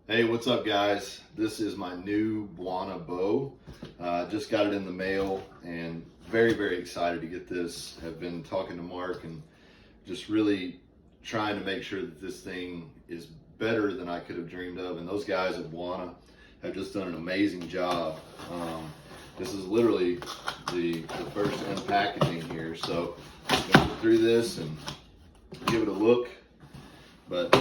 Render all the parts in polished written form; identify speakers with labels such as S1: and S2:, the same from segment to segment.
S1: Hey, what's up guys? This is my new Bwana bow. Just got it in the mail and very excited to get this. Have been talking to Mark and just really trying to make sure that this thing is better than I could have dreamed of. And those guys at Bwana have just done an amazing job. This is literally the first unpackaging here. So I'm gonna go through this and give it a look. But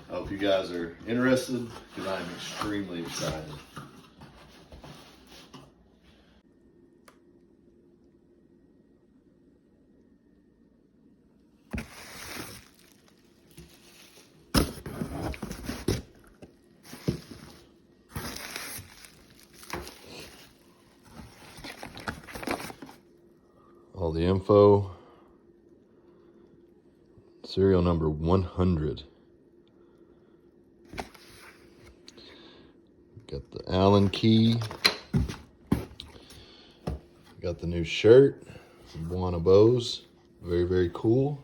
S1: I hope you guys are interested because I am extremely excited. All the info, serial number 100. Got the Allen key. Got the new shirt from Bwana Bows. Very cool.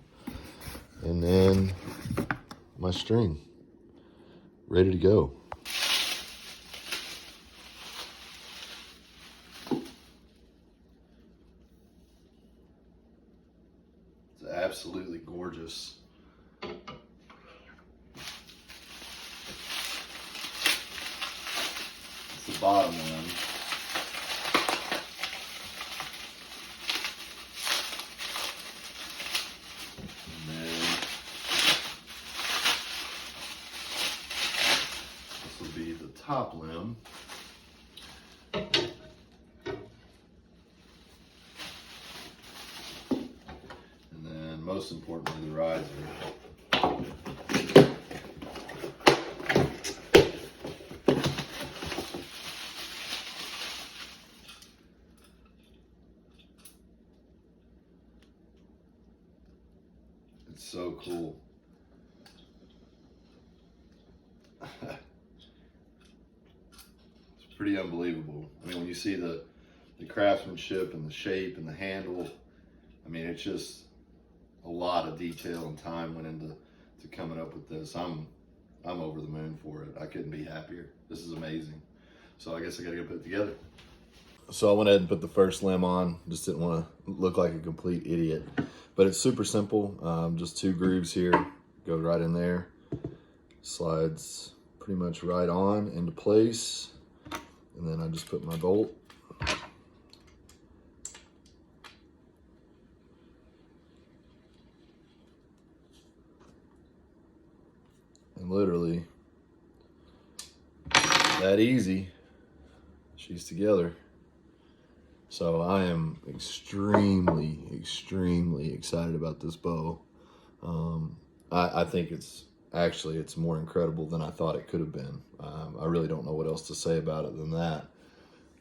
S1: And then my string. Ready to go. It's absolutely gorgeous. The bottom one. And then this will be the top limb. And then most importantly, the riser. It's so cool. It's pretty unbelievable. I mean, when you see the craftsmanship and the shape and the handle, I mean, it's just a lot of detail and time went into coming up with this. I'm over the moon for it. I couldn't be happier. This is amazing. So I guess I gotta go put it together. So I went ahead and put the first limb on. Just didn't want to look like a complete idiot. But it's super simple. Just 2 grooves here. Go right in there. Slides pretty much right on into place. And then I just put my bolt. And literally, that easy. She's together. So I am extremely excited about this bow. I think it's more incredible than I thought it could have been. I really don't know what else to say about it than that.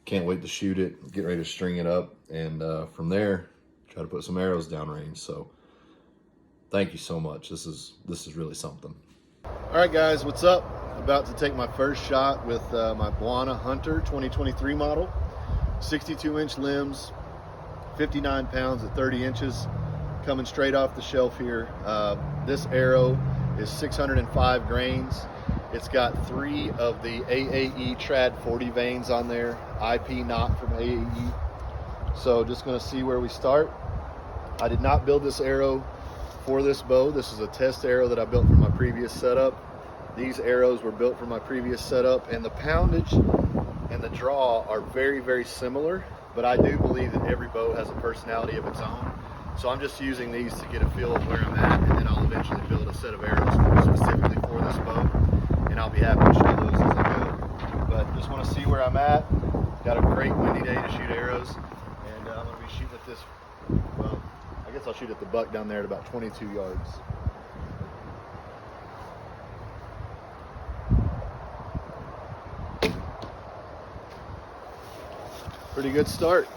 S1: Can't wait to shoot it, get ready to string it up, and from there, try to put some arrows downrange. So thank you so much. This is really something. All right, guys, what's up? About to take my first shot with my Bwana Hunter 2023 model. 62-inch limbs, 59 pounds at 30 inches, coming straight off the shelf here. This arrow is 605 grains. It's got 3 of the AAE Trad 40 vanes on there, IP knot from AAE. So just gonna see where we start. I did not build this arrow for this bow. This is a test arrow that I built for my previous setup. These arrows were built for my previous setup, and the poundage and the draw are very similar, but I do believe that every bow has a personality of its own. So I'm just using these to get a feel of where I'm at, and then I'll eventually build a set of arrows specifically for this bow, and I'll be happy to show those as I go. But just want to see where I'm at. Got a great windy day to shoot arrows, and I'm going to be shooting at this, well, I guess I'll shoot at the buck down there at about 22 yards. Pretty good start.